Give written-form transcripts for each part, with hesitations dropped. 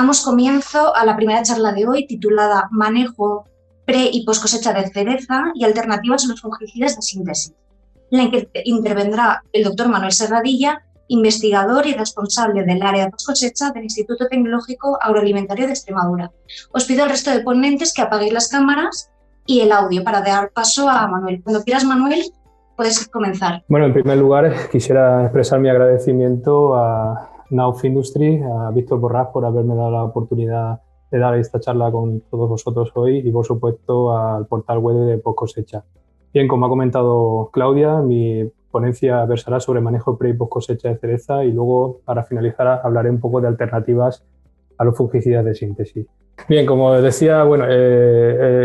Damos comienzo a la primera charla de hoy titulada Manejo pre- y post-cosecha de cereza y alternativas a los fungicidas de síntesis, en la que intervendrá el doctor Manuel Serradilla, investigador y responsable del área de post-cosecha del Instituto Tecnológico Agroalimentario de Extremadura. Os pido al resto de ponentes que apaguéis las cámaras y el audio para dar paso a Manuel. Cuando quieras, Manuel, puedes comenzar. Bueno, en primer lugar, quisiera expresar mi agradecimiento a Nauf Industry, a Víctor Borrás por haberme dado la oportunidad de dar esta charla con todos vosotros hoy y, por supuesto, al portal web de Post-Cosecha. Bien, como ha comentado Claudia, mi ponencia versará sobre manejo pre- y post-cosecha de cereza y luego, para finalizar, hablaré un poco de alternativas a los fungicidas de síntesis. Bien, como decía, bueno,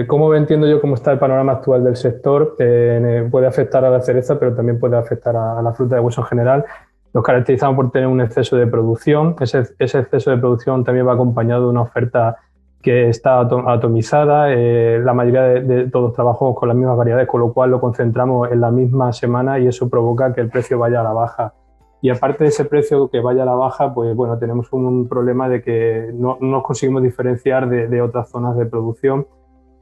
¿cómo entiendo yo cómo está el panorama actual del sector? Puede afectar a la cereza, pero también puede afectar a la fruta de hueso en general. Nos caracterizamos por tener un exceso de producción. Ese exceso de producción también va acompañado de una oferta que está atomizada. La mayoría de todos trabajamos con las mismas variedades, con lo cual lo concentramos en la misma semana y eso provoca que el precio vaya a la baja. Y aparte de ese precio que vaya a la baja, pues bueno, tenemos un problema de que no nos conseguimos diferenciar de otras zonas de producción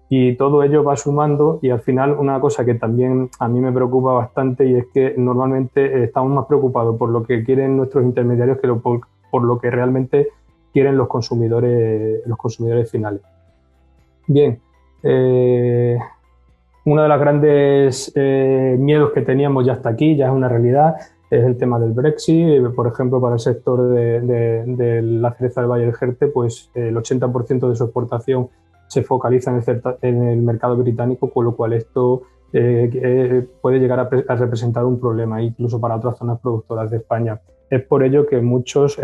y todo ello va sumando y al final una cosa que también a mí me preocupa bastante y es que normalmente estamos más preocupados por lo que quieren nuestros intermediarios que por lo que realmente quieren los consumidores finales. Bien, uno de los grandes miedos que teníamos ya hasta aquí, ya es una realidad, es el tema del Brexit. Por ejemplo, para el sector de la cereza del Valle del Jerte, pues el 80% de su exportación se focaliza en el mercado británico, con lo cual esto puede llegar a representar un problema incluso para otras zonas productoras de España. Es por ello que muchos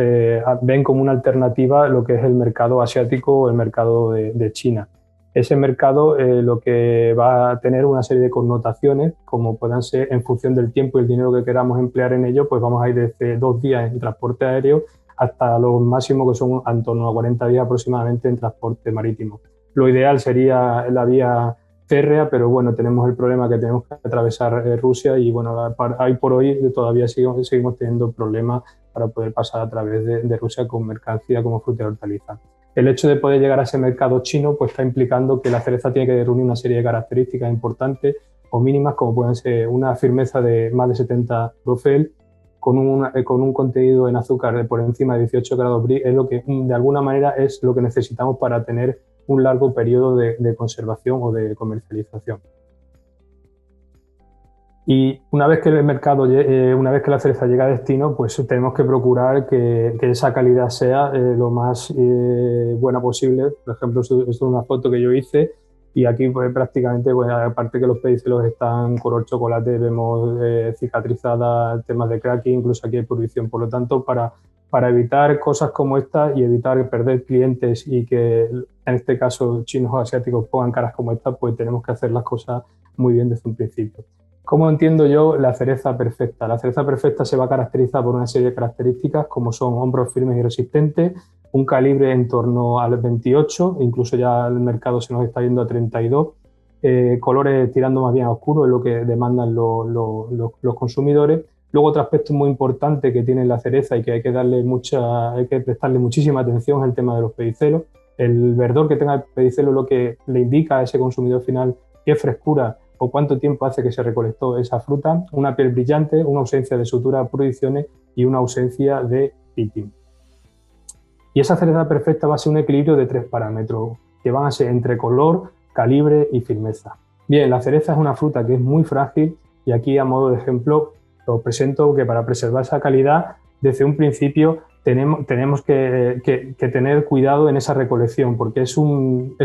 ven como una alternativa lo que es el mercado asiático o el mercado de China. Ese mercado lo que va a tener una serie de connotaciones, como puedan ser en función del tiempo y el dinero que queramos emplear en ello, pues vamos a ir desde 2 días en transporte aéreo hasta lo máximo que son en torno a 40 días aproximadamente en transporte marítimo. Lo ideal sería la vía férrea, pero bueno, tenemos el problema que tenemos que atravesar Rusia y bueno, hoy por hoy todavía seguimos teniendo problemas para poder pasar a través de Rusia con mercancía como fruta y hortaliza. El hecho de poder llegar a ese mercado chino pues está implicando que la cereza tiene que reunir una serie de características importantes o mínimas, como pueden ser una firmeza de más de 70 Brufel, con un contenido en azúcar de por encima de 18 grados Brie, es lo que de alguna manera es lo que necesitamos para tener un largo periodo de conservación o de comercialización. Y una vez que una vez que la cereza llega a destino, pues tenemos que procurar que esa calidad sea lo más buena posible. Por ejemplo, esto es una foto que yo hice y aquí pues, prácticamente, bueno, aparte que los pedicelos están color chocolate, vemos cicatrizadas, temas de cracking, incluso aquí hay pudrición. Por lo tanto, para evitar cosas como esta y evitar perder clientes y que en este caso chinos o asiáticos pongan caras como esta, pues tenemos que hacer las cosas muy bien desde un principio. ¿Cómo entiendo yo la cereza perfecta? La cereza perfecta se va a caracterizar por una serie de características como son hombros firmes y resistentes, un calibre en torno al 28, incluso ya el mercado se nos está yendo a 32, colores tirando más bien a oscuro, es lo que demandan los consumidores. Luego otro aspecto muy importante que tiene la cereza y que hay que prestarle muchísima atención es el tema de los pedicelos. El verdor que tenga el pedicelo es lo que le indica a ese consumidor final qué frescura o cuánto tiempo hace que se recolectó esa fruta, una piel brillante, una ausencia de sutura, pudriciones y una ausencia de pitting. Y esa cereza perfecta va a ser un equilibrio de 3 parámetros que van a ser entre color, calibre y firmeza. Bien, la cereza es una fruta que es muy frágil y aquí a modo de ejemplo os presento que para preservar esa calidad desde un principio tenemos que tener cuidado en esa recolección porque es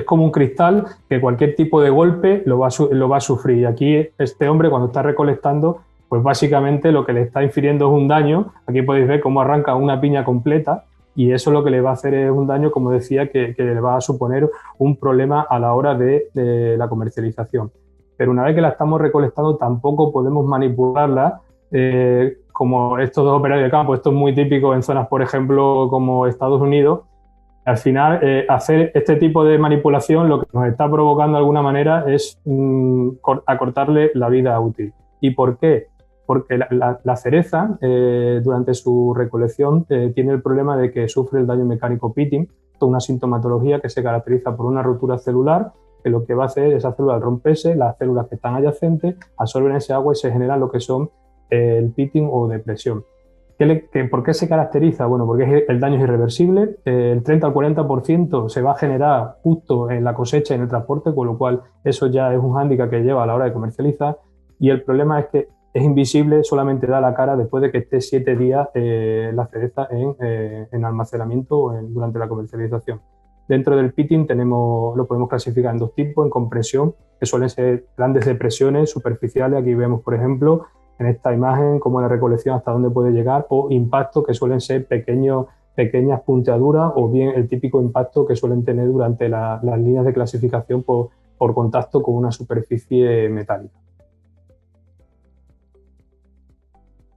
como un cristal que cualquier tipo de golpe lo va a sufrir. Y aquí este hombre cuando está recolectando, pues básicamente lo que le está infiriendo es un daño. Aquí podéis ver cómo arranca una piña completa y eso lo que le va a hacer es un daño, como decía, que le va a suponer un problema a la hora de la comercialización. Pero una vez que la estamos recolectando tampoco podemos manipularla como estos dos operarios de campo. Esto es muy típico en zonas, por ejemplo, como Estados Unidos. Al final, hacer este tipo de manipulación lo que nos está provocando de alguna manera es acortarle la vida útil. ¿Y por qué? Porque la cereza, durante su recolección, tiene el problema de que sufre el daño mecánico pitting. Esto es una sintomatología que se caracteriza por una rotura celular, que lo que va a hacer es esa célula al romperse, las células que están adyacentes absorben ese agua y se generan lo que son el pitting o depresión. ¿Por qué se caracteriza? Bueno, porque el daño es irreversible, el 30 al 40% se va a generar justo en la cosecha y en el transporte, con lo cual eso ya es un hándicap que lleva a la hora de comercializar, y el problema es que es invisible, solamente da la cara después de que esté 7 días la cereza en almacenamiento o durante la comercialización. Dentro del pitting lo podemos clasificar en dos tipos, en compresión, que suelen ser grandes depresiones superficiales. Aquí vemos, por ejemplo, en esta imagen cómo la recolección hasta dónde puede llegar, o impacto, que suelen ser pequeñas punteaduras, o bien el típico impacto que suelen tener durante las líneas de clasificación por contacto con una superficie metálica.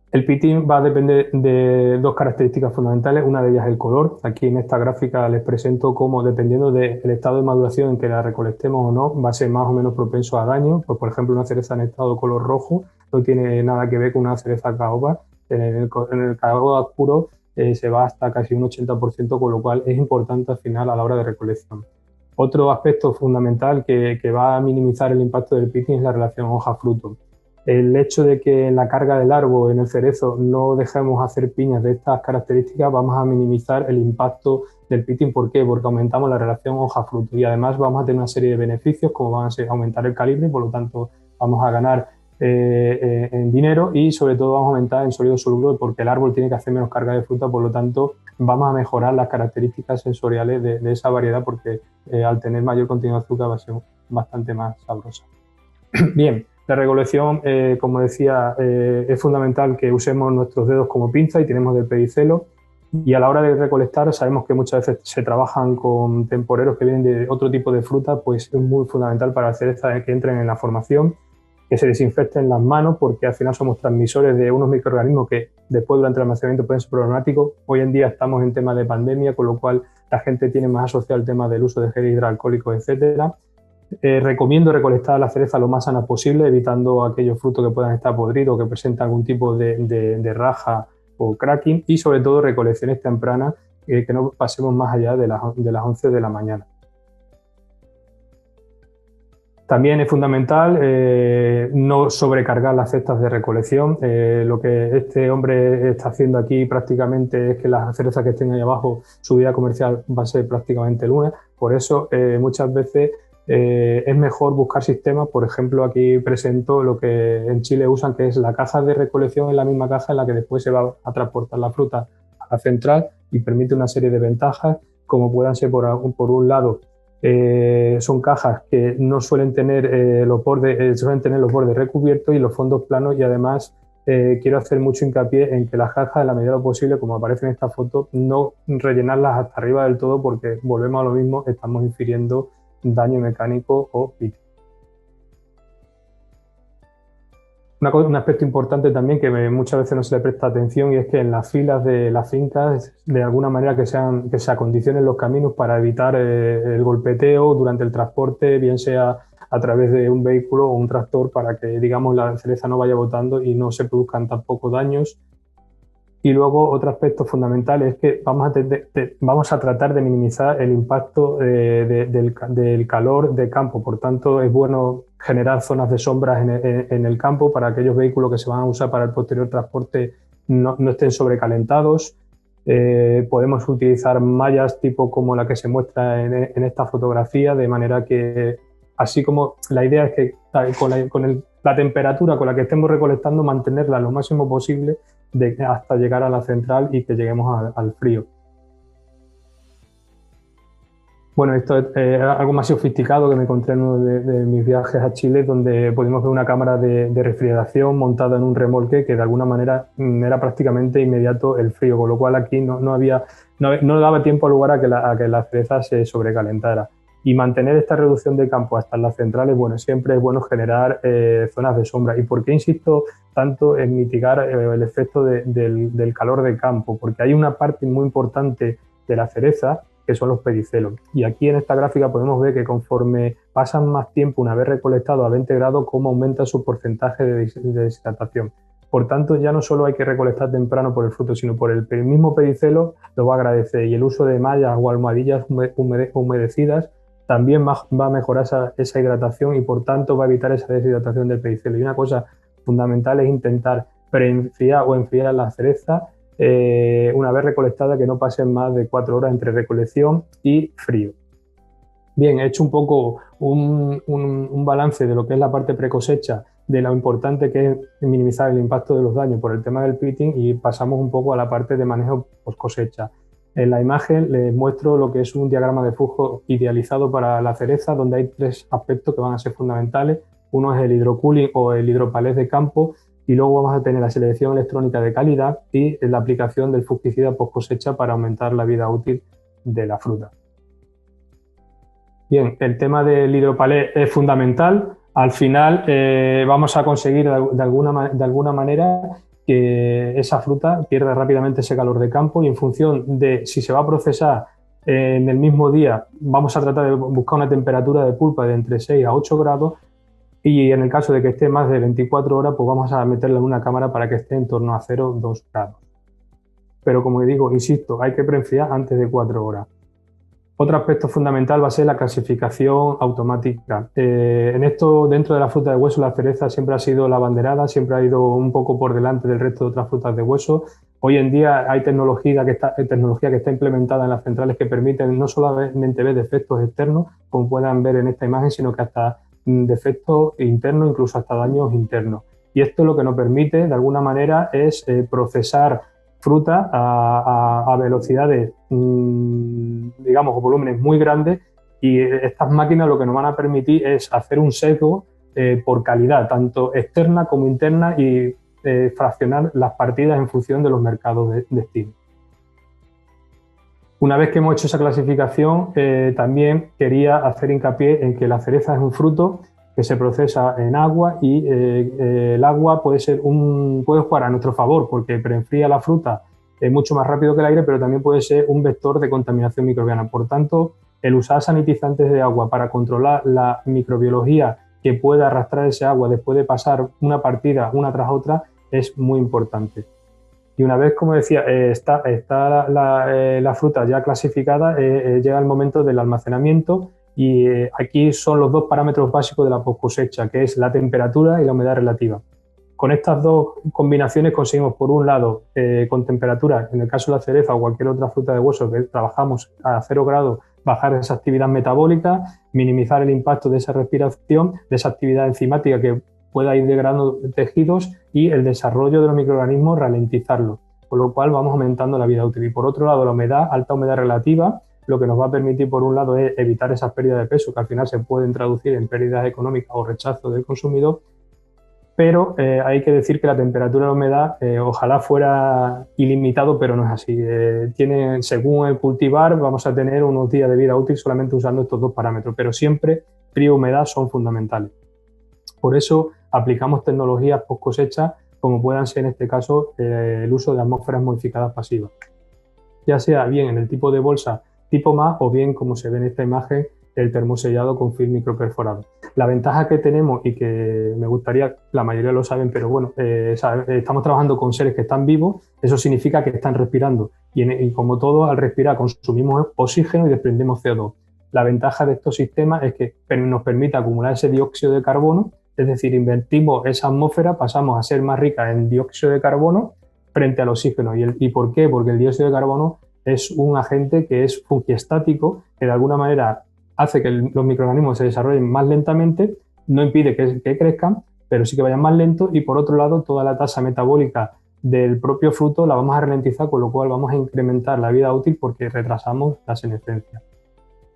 El pitting va a depender de dos características fundamentales. Una de ellas es el color. Aquí en esta gráfica les presento cómo, dependiendo del estado de maduración en que la recolectemos o no, va a ser más o menos propenso a daño. Pues, por ejemplo, una cereza en estado color rojo no tiene nada que ver con una cereza caoba. En el caoba oscuro se va hasta casi un 80%, con lo cual es importante al final a la hora de recolección. Otro aspecto fundamental que va a minimizar el impacto del pitting es la relación hoja-fruto. El hecho de que en la carga del árbol, en el cerezo, no dejemos hacer piñas de estas características, vamos a minimizar el impacto del pitting. ¿Por qué? Porque aumentamos la relación hoja-fruto, y además vamos a tener una serie de beneficios, como van a ser aumentar el calibre, por lo tanto vamos a ganar en dinero, y sobre todo vamos a aumentar en sólido soluble, porque el árbol tiene que hacer menos carga de fruta, por lo tanto vamos a mejorar las características sensoriales de esa variedad, porque al tener mayor contenido de azúcar va a ser bastante más sabrosa. Bien. La recolección, como decía, es fundamental que usemos nuestros dedos como pinza y tiremos del pedicelo. Y a la hora de recolectar, sabemos que muchas veces se trabajan con temporeros que vienen de otro tipo de fruta, pues es muy fundamental para las cerezas que entren en la formación, que se desinfecten las manos, porque al final somos transmisores de unos microorganismos que después durante el almacenamiento pueden ser problemáticos. Hoy en día estamos en tema de pandemia, con lo cual la gente tiene más asociado el tema del uso de gel hidroalcohólico, etcétera. Recomiendo recolectar la cereza lo más sana posible, evitando aquellos frutos que puedan estar podridos o que presenten algún tipo de raja o cracking, y sobre todo recolecciones tempranas, que no pasemos más allá de las 11 de la mañana. También es fundamental no sobrecargar las cestas de recolección. Lo que este hombre está haciendo aquí prácticamente es que las cerezas que estén ahí abajo, su vida comercial va a ser prácticamente nula. Por eso muchas veces es mejor buscar sistemas. Por ejemplo, aquí presento lo que en Chile usan, que es la caja de recolección, en la misma caja en la que después se va a transportar la fruta a la central, y permite una serie de ventajas, como puedan ser por un lado, son cajas que no suelen tener los bordes recubiertos y los fondos planos, y además quiero hacer mucho hincapié en que las cajas, en la medida de lo posible, como aparece en esta foto, no rellenarlas hasta arriba del todo, porque volvemos a lo mismo, estamos infiriendo daño mecánico o pitting. Un aspecto importante también que muchas veces no se le presta atención, y es que en las filas de las fincas, de alguna manera que se acondicionen los caminos para evitar el golpeteo durante el transporte, bien sea a través de un vehículo o un tractor, para que, digamos, la cereza no vaya botando y no se produzcan tampoco daños. Y luego otro aspecto fundamental es que vamos a tratar de minimizar el impacto del calor de campo. Por tanto, es bueno generar zonas de sombras en el campo, para aquellos vehículos que se van a usar para el posterior transporte no estén sobrecalentados. Podemos utilizar mallas tipo como la que se muestra en esta fotografía, de manera que, así como la idea es que con la temperatura con la que estemos recolectando, mantenerla lo máximo posible hasta llegar a la central y que lleguemos al frío. Bueno, esto es algo más sofisticado que me encontré en uno de mis viajes a Chile, donde pudimos ver una cámara de refrigeración montada en un remolque que de alguna manera era prácticamente inmediato el frío, con lo cual aquí no daba tiempo al lugar a que la cereza se sobrecalentara. Y mantener esta reducción de campo hasta las centrales, bueno, siempre es bueno generar zonas de sombra. ¿Y por qué insisto tanto en mitigar el efecto del calor de campo? Porque hay una parte muy importante de la cereza que son los pedicelos. Y aquí en esta gráfica podemos ver que conforme pasan más tiempo una vez recolectado a 20 grados, cómo aumenta su porcentaje de deshidratación. Por tanto, ya no solo hay que recolectar temprano por el fruto, sino por el mismo pedicelo lo va a agradecer, y el uso de mallas o almohadillas humedecidas también va a mejorar esa hidratación y por tanto va a evitar esa deshidratación del pedicelo. Y una cosa fundamental es intentar preenfriar o enfriar la cereza una vez recolectada, que no pasen más de 4 horas entre recolección y frío. Bien, he hecho un poco un balance de lo que es la parte precosecha, de lo importante que es minimizar el impacto de los daños por el tema del pitting, y pasamos un poco a la parte de manejo post cosecha. En la imagen les muestro lo que es un diagrama de flujo idealizado para la cereza, donde hay 3 aspectos que van a ser fundamentales. Uno es el hidrocooling o el hidropalés de campo, y luego vamos a tener la selección electrónica de calidad y la aplicación del fungicida post cosecha para aumentar la vida útil de la fruta. Bien, el tema del hidropalé es fundamental. Al final vamos a conseguir de alguna manera que esa fruta pierda rápidamente ese calor de campo, y en función de si se va a procesar en el mismo día, vamos a tratar de buscar una temperatura de pulpa de entre 6 a 8 grados, y en el caso de que esté más de 24 horas, pues vamos a meterla en una cámara para que esté en torno a 0,2 grados. Pero como digo, insisto, hay que preenfriar antes de 4 horas. Otro aspecto fundamental va a ser la clasificación automática. En esto, dentro de la fruta de hueso, la cereza siempre ha sido la abanderada, siempre ha ido un poco por delante del resto de otras frutas de hueso. Hoy en día hay tecnología que está implementada en las centrales que permiten no solamente ver defectos externos, como puedan ver en esta imagen, sino que hasta defectos internos, incluso hasta daños internos. Y esto lo que nos permite, de alguna manera, es procesar fruta a velocidades, digamos, o volúmenes muy grandes, y estas máquinas lo que nos van a permitir es hacer un sesgo por calidad, tanto externa como interna, y fraccionar las partidas en función de los mercados de destino. Una vez que hemos hecho esa clasificación, también quería hacer hincapié en que la cereza es un fruto que se procesa en agua, y el agua puede jugar a nuestro favor porque preenfría la fruta mucho más rápido que el aire, pero también puede ser un vector de contaminación microbiana. Por tanto, el usar sanitizantes de agua para controlar la microbiología que pueda arrastrar ese agua después de pasar una partida una tras otra es muy importante. Y una vez, como decía, está la fruta ya clasificada, llega el momento del almacenamiento, y aquí son los 2 parámetros básicos de la post cosecha, que es la temperatura y la humedad relativa. Con estas 2 combinaciones conseguimos, por un lado, con temperatura, en el caso de la cereza o cualquier otra fruta de hueso que trabajamos a 0 grados, bajar esa actividad metabólica, minimizar el impacto de esa respiración, de esa actividad enzimática que pueda ir degradando tejidos, y el desarrollo de los microorganismos ralentizarlo, con lo cual vamos aumentando la vida útil. Y por otro lado, la humedad, alta humedad relativa, lo que nos va a permitir, por un lado, es evitar esas pérdidas de peso que al final se pueden traducir en pérdidas económicas o rechazo del consumidor, pero hay que decir que la temperatura y la humedad ojalá fuera ilimitado, pero no es así. Según el cultivar, vamos a tener unos días de vida útil solamente usando estos 2 parámetros, pero siempre frío y humedad son fundamentales. Por eso aplicamos tecnologías post cosecha, como puedan ser en este caso el uso de atmósferas modificadas pasivas, ya sea bien en el tipo de bolsa tipo MAS, o bien, como se ve en esta imagen, el termosellado con film microperforado. La ventaja que tenemos, y que me gustaría, la mayoría lo saben, pero bueno, estamos trabajando con seres que están vivos, eso significa que están respirando, y como todo, al respirar consumimos oxígeno y desprendemos CO2. La ventaja de estos sistemas es que nos permite acumular ese dióxido de carbono, es decir, invertimos esa atmósfera, pasamos a ser más rica en dióxido de carbono frente al oxígeno. ¿Y por qué? Porque el dióxido de carbono es un agente que es fungiestático, que de alguna manera hace que los microorganismos se desarrollen más lentamente, no impide que crezcan, pero sí que vayan más lentos, y por otro lado, toda la tasa metabólica del propio fruto la vamos a ralentizar, con lo cual vamos a incrementar la vida útil porque retrasamos la senescencia.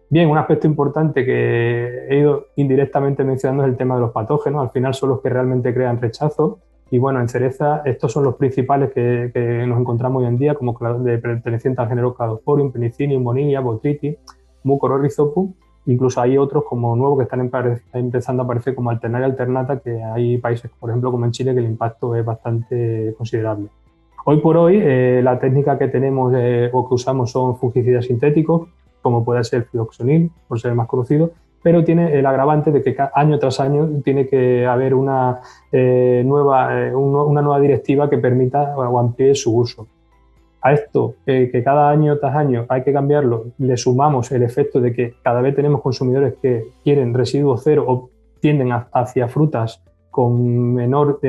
Bien, un aspecto importante que he ido indirectamente mencionando es el tema de los patógenos. Al final son los que realmente crean rechazo. Y bueno, en cereza estos son los principales que nos encontramos hoy en día, como pertenecientes al género Cladosporium, Penicillium, Boninia, Botrytis, Mucor o Rhizopus. Incluso hay otros como nuevos que están empezando a aparecer como Alternaria alternata, que hay países, por ejemplo, como en Chile, que el impacto es bastante considerable. Hoy por hoy, la técnica que tenemos o que usamos son fungicidas sintéticos, como puede ser el fluoxonil, por ser el más conocido, pero tiene el agravante de que año tras año tiene que haber una nueva directiva que permita o amplíe su uso. A esto, que cada año tras año hay que cambiarlo, le sumamos el efecto de que cada vez tenemos consumidores que quieren residuos cero o tienden hacia frutas con menor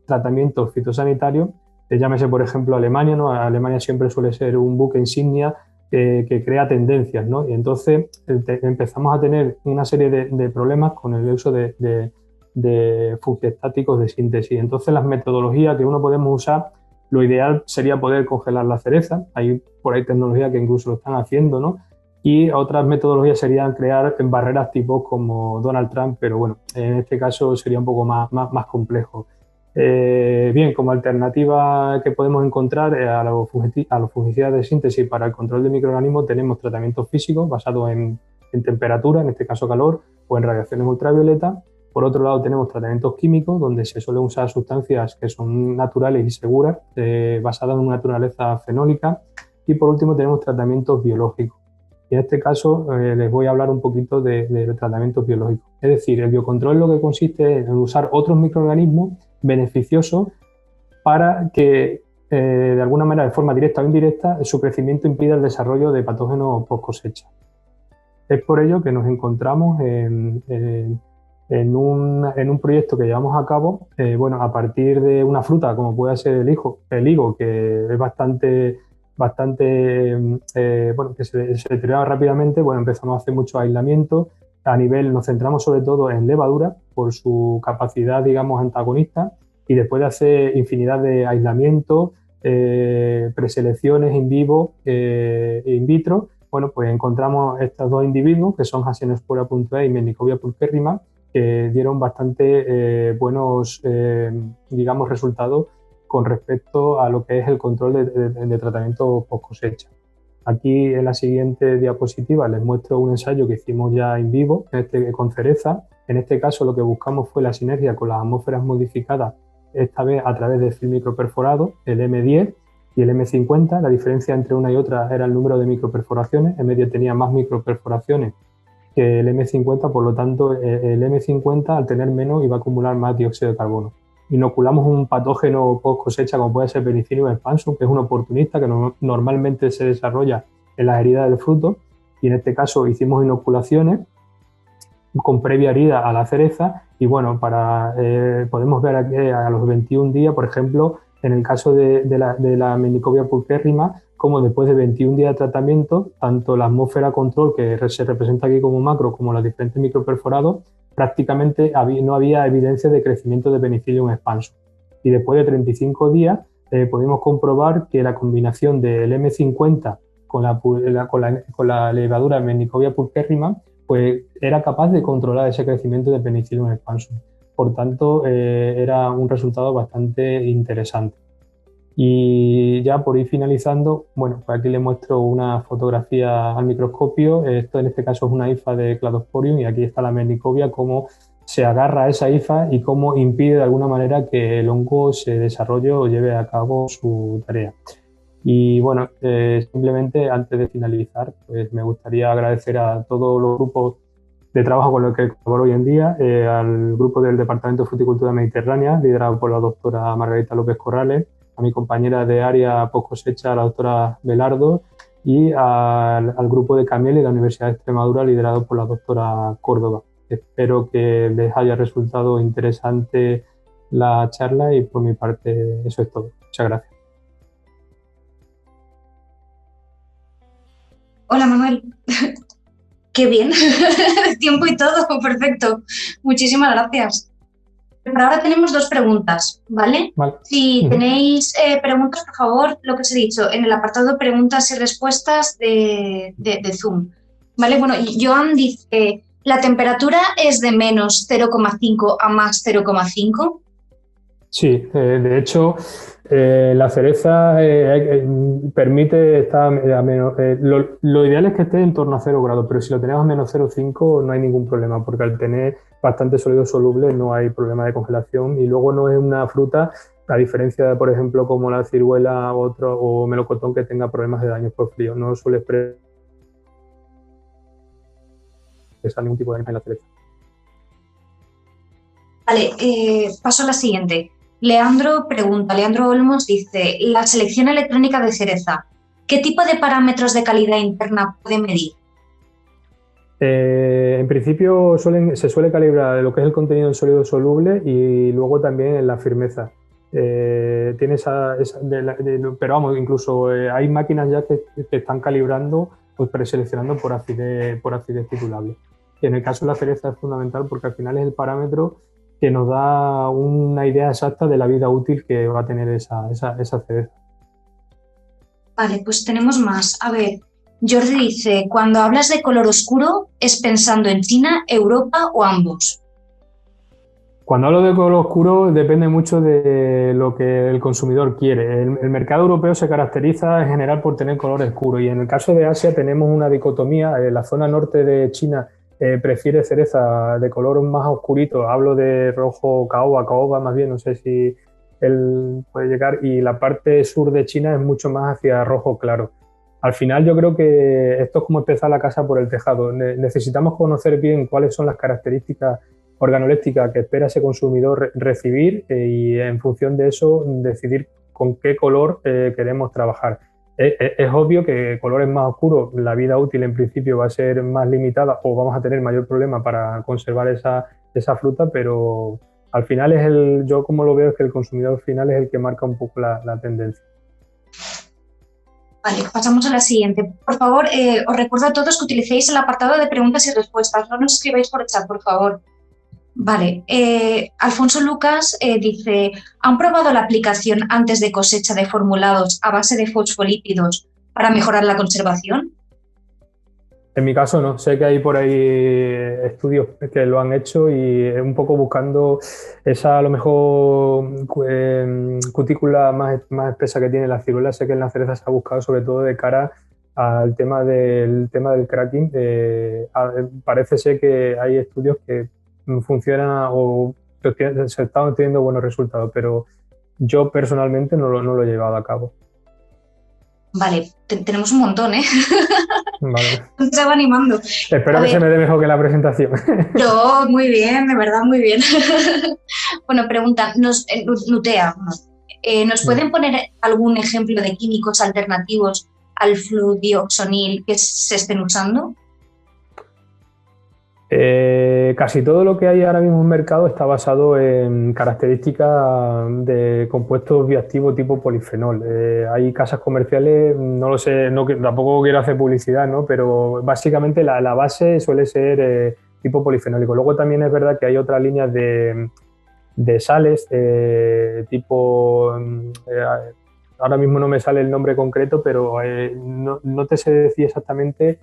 tratamiento fitosanitario. Llámese, por ejemplo, Alemania, ¿no? Alemania siempre suele ser un buque insignia que crea tendencias, ¿no? Y entonces empezamos a tener una serie de problemas con el uso de fungiestáticos de síntesis. Entonces, las metodologías que uno podemos usar, lo ideal sería poder congelar la cereza. Hay por ahí tecnologías que incluso lo están haciendo, ¿no? Y otras metodologías serían crear barreras tipo como Donald Trump, pero bueno, en este caso sería un poco más complejo. Bien, como alternativa que podemos encontrar a los fungicidas de síntesis para el control de microorganismos tenemos tratamientos físicos basados en temperatura, en este caso calor, o en radiaciones ultravioletas. Por otro lado, tenemos tratamientos químicos, donde se suelen usar sustancias que son naturales y seguras, basadas en una naturaleza fenólica. Y por último, tenemos tratamientos biológicos. Y en este caso, les voy a hablar un poquito de tratamientos biológicos. Es decir, el biocontrol lo que consiste en usar otros microorganismos beneficiosos para que, de alguna manera, de forma directa o indirecta, su crecimiento impida el desarrollo de patógenos post cosecha. Es por ello que nos encontramos en un proyecto que llevamos a cabo, a partir de una fruta como puede ser el higo, que es bastante que se deteriora rápidamente. Bueno, empezamos a hacer mucho aislamiento. Nos centramos sobre todo en levadura por su capacidad, digamos, antagonista, y después de hacer infinidad de aislamientos, preselecciones in vivo e in vitro, bueno, pues encontramos estos dos individuos que son Hasenospora punctata y Menicolia pulcherrima, que dieron bastante buenos, digamos, resultados con respecto a lo que es el control de tratamiento post cosecha. Aquí en la siguiente diapositiva les muestro un ensayo que hicimos ya en vivo con cereza. En este caso lo que buscamos fue la sinergia con las atmósferas modificadas, esta vez a través de film microperforado, el M10 y el M50. La diferencia entre una y otra era el número de microperforaciones. M10 tenía más microperforaciones que el M50, por lo tanto el M50 al tener menos iba a acumular más dióxido de carbono. Inoculamos un patógeno post cosecha como puede ser Penicillium expansum, que es un oportunista que normalmente se desarrolla en las heridas del fruto, y en este caso hicimos inoculaciones con previa herida a la cereza y bueno, podemos ver aquí a los 21 días, por ejemplo, en el caso de la Menicolia pulcherrima, como después de 21 días de tratamiento, tanto la atmósfera control, que se representa aquí como macro, como los diferentes microperforados, prácticamente no había evidencia de crecimiento de Penicillium expansum. Y después de 35 días pudimos comprobar que la combinación del M50 con la levadura Menicolia pulcherrima pues era capaz de controlar ese crecimiento de Penicillium expansum. Por tanto, era un resultado bastante interesante. Y ya por ir finalizando, bueno, pues aquí les muestro una fotografía al microscopio. Esto en este caso es una hifa de Cladosporium y aquí está la Menicolia, cómo se agarra a esa hifa y cómo impide de alguna manera que el hongo se desarrolle o lleve a cabo su tarea. Y bueno, simplemente antes de finalizar, pues me gustaría agradecer a todos los grupos de trabajo con los que colaboro hoy en día, al grupo del Departamento de Fruticultura Mediterránea, liderado por la doctora Margarita López Corrales, a mi compañera de área post cosecha, la doctora Belardo, y al grupo de Camiel y la Universidad de Extremadura, liderado por la doctora Córdoba. Espero que les haya resultado interesante la charla y por mi parte eso es todo. Muchas gracias. Hola Manuel, qué bien, tiempo y todo, perfecto, muchísimas gracias. Pero ahora tenemos dos preguntas, ¿vale? Vale. Si tenéis preguntas, por favor, lo que os he dicho, en el apartado de preguntas y respuestas de Zoom. ¿Vale? Bueno, Joan dice, ¿la temperatura es de menos 0,5 a más 0,5? Sí, de hecho, la cereza permite estar a menos. Lo ideal es que esté en torno a 0 grados, pero si lo tenemos a menos 0,5 no hay ningún problema, porque al tener bastante sólido soluble no hay problema de congelación y luego no es una fruta, a diferencia de, por ejemplo, como la ciruela o melocotón, que tenga problemas de daños por frío. No suele expresar ningún tipo de daño en la cereza. Vale, paso a la siguiente. Leandro Olmos dice, la selección electrónica de cereza, ¿qué tipo de parámetros de calidad interna puede medir? En principio se suele calibrar lo que es el contenido en sólido soluble y luego también en la firmeza. Pero vamos, incluso hay máquinas ya que están calibrando, pues preseleccionando por acidez titulable. Y en el caso de la cereza es fundamental porque al final es el parámetro que nos da una idea exacta de la vida útil que va a tener esa cereza. Vale, pues tenemos más. A ver, Jordi dice, cuando hablas de color oscuro, ¿es pensando en China, Europa o ambos? Cuando hablo de color oscuro depende mucho de lo que el consumidor quiere. El mercado europeo se caracteriza en general por tener color oscuro y en el caso de Asia tenemos una dicotomía. La zona norte de China prefiere cereza de color más oscurito. Hablo de rojo caoba más bien, no sé si él puede llegar. Y la parte sur de China es mucho más hacia rojo claro. Al final yo creo que esto es como empezar la casa por el tejado. Necesitamos conocer bien cuáles son las características organoléptica que espera ese consumidor recibir y en función de eso decidir con qué color queremos trabajar. Es obvio que colores más oscuros la vida útil en principio va a ser más limitada o vamos a tener mayor problema para conservar esa fruta, pero al final yo como lo veo es que el consumidor final es el que marca un poco la tendencia. Vale, pasamos a la siguiente. Por favor, os recuerdo a todos que utilicéis el apartado de preguntas y respuestas. No nos escribáis por el chat, por favor. Vale, Alfonso Lucas dice, ¿han probado la aplicación antes de cosecha de formulados a base de fosfolípidos para mejorar la conservación? En mi caso no, sé que hay por ahí estudios que lo han hecho y un poco buscando esa a lo mejor cutícula más espesa que tiene la ciruela. Sé que en la cereza se ha buscado sobre todo de cara al tema del cracking. Parece ser que hay estudios que funcionan o se están obteniendo buenos resultados, pero yo personalmente no lo he llevado a cabo. Vale, tenemos un montón, ¿eh? Vale. Se va animando. Espero que se me dé mejor que la presentación. No, muy bien, de verdad, muy bien. Bueno, pregunta, Nutea, ¿nos pueden poner algún ejemplo de químicos alternativos al fludioxonil que se estén usando? Casi todo lo que hay ahora mismo en el mercado está basado en características de compuestos bioactivos tipo polifenol. Hay casas comerciales, no lo sé, tampoco quiero hacer publicidad, ¿no? Pero básicamente la base suele ser tipo polifenólico. Luego también es verdad que hay otras líneas de sales tipo... ahora mismo no me sale el nombre concreto, pero no te sé decir exactamente...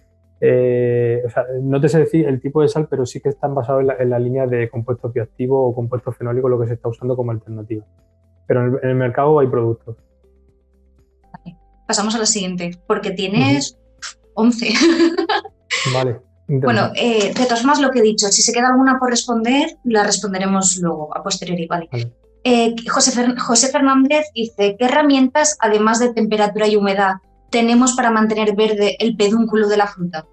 no te sé decir el tipo de sal, pero sí que están basados en la línea de compuestos bioactivos o compuestos fenólicos, lo que se está usando como alternativa. Pero en el mercado hay productos. Vale. Pasamos a la siguiente, porque tienes 11. Vale. Bueno, de todas formas, lo que he dicho, si se queda alguna por responder, la responderemos luego, a posteriori, ¿vale? José Fernández dice, ¿qué herramientas, además de temperatura y humedad, tenemos para mantener verde el pedúnculo de la fruta?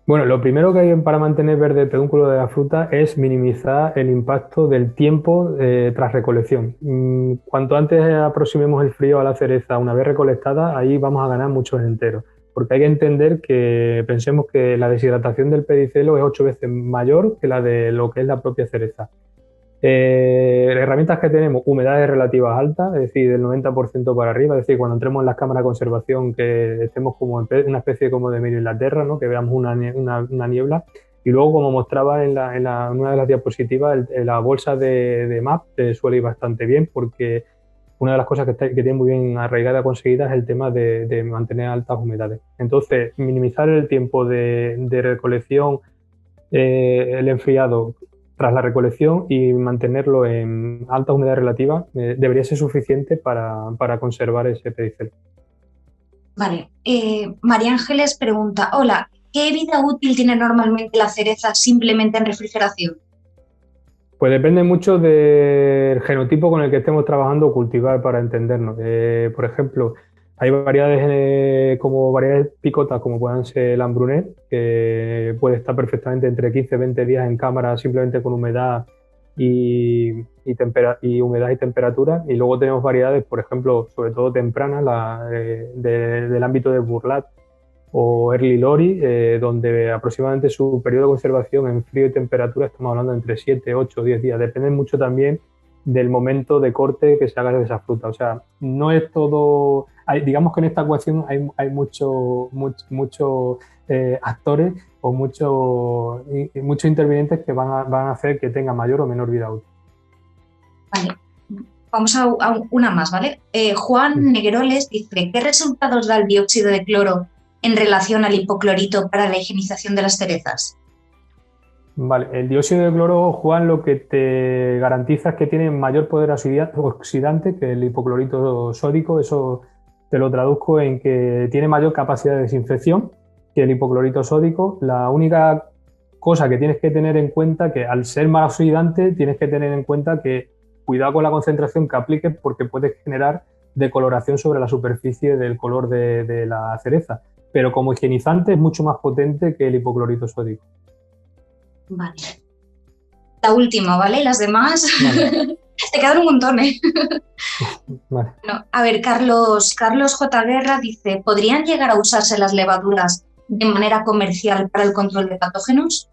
Bueno, lo primero que hay para mantener verde el pedúnculo de la fruta es minimizar el impacto del tiempo tras recolección. Cuanto antes aproximemos el frío a la cereza una vez recolectada, ahí vamos a ganar muchos enteros. Porque hay que entender que pensemos que la deshidratación del pedicelo es 8 veces mayor que la de lo que es la propia cereza. Herramientas que tenemos, humedades relativas altas, es decir, del 90% para arriba, es decir, cuando entremos en las cámaras de conservación que estemos como en una especie como de medio Inglaterra, ¿no? Que veamos una niebla. Y luego, como mostraba en una de las diapositivas, la bolsa de MAP suele ir bastante bien porque una de las cosas que tiene muy bien arraigada y conseguida es el tema de mantener altas humedades. Entonces, minimizar el tiempo de recolección, el enfriado tras la recolección y mantenerlo en alta humedad relativa debería ser suficiente para conservar ese pedicelo. Vale. María Ángeles pregunta, hola, ¿qué vida útil tiene normalmente la cereza simplemente en refrigeración? Pues depende mucho del genotipo con el que estemos trabajando o cultivar para entendernos. Por ejemplo, Hay variedades como variedades picotas, como puedan ser el Ambrunet, que puede estar perfectamente entre 15 y 20 días en cámara simplemente con humedad y humedad y temperatura. Y luego tenemos variedades, por ejemplo, sobre todo tempranas, del ámbito de Burlat o Early Lori, donde aproximadamente su periodo de conservación en frío y temperatura estamos hablando entre 7, 8 o 10 días. Depende mucho también del momento de corte que se haga de esa fruta. O sea, no es todo... digamos que en esta ecuación hay muchos actores o muchos intervinientes que van a hacer que tenga mayor o menor vida útil. Vale, vamos a una más, ¿vale? Juan Negueroles dice, ¿qué resultados da el dióxido de cloro en relación al hipoclorito para la higienización de las cerezas? Vale, el dióxido de cloro, Juan, lo que te garantiza es que tiene mayor poder oxidante que el hipoclorito sódico. Eso te lo traduzco en que tiene mayor capacidad de desinfección que el hipoclorito sódico. La única cosa que tienes que tener en cuenta que al ser más oxidante tienes que tener en cuenta que cuidado con la concentración que apliques porque puedes generar decoloración sobre la superficie del color de la cereza. Pero como higienizante es mucho más potente que el hipoclorito sódico. Vale. La última, ¿vale? Las demás... Vale. Te quedan un montón, ¿eh? Vale. Bueno, a ver, Carlos J. Guerra dice, ¿podrían llegar a usarse las levaduras de manera comercial para el control de patógenos?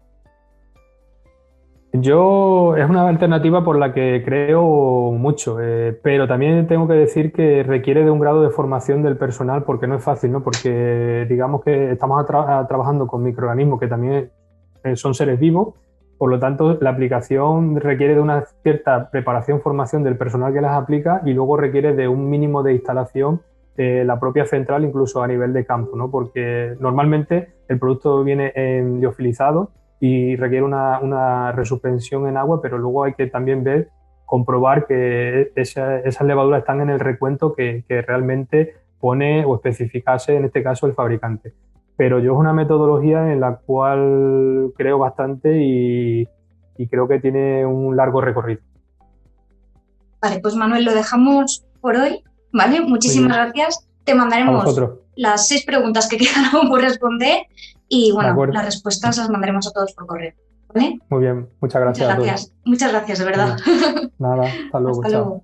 Es una alternativa por la que creo mucho, pero también tengo que decir que requiere de un grado de formación del personal porque no es fácil, ¿no? Porque digamos que estamos trabajando con microorganismos que también son seres vivos, por lo tanto la aplicación requiere de una cierta preparación, formación del personal que las aplica y luego requiere de un mínimo de instalación la propia central, incluso a nivel de campo, ¿no? Porque normalmente el producto viene liofilizado y requiere una resuspensión en agua, pero luego hay que también comprobar que esas levaduras están en el recuento que realmente pone o especificase en este caso el fabricante. Pero yo es una metodología en la cual creo bastante y creo que tiene un largo recorrido. Vale, pues Manuel, lo dejamos por hoy, ¿vale? Muchísimas gracias. Te mandaremos las 6 preguntas que quedaron por responder y, bueno, las respuestas las mandaremos a todos por correo, ¿vale? Muy bien, muchas gracias. Muchas gracias, de verdad. Nada, hasta luego. Hasta luego.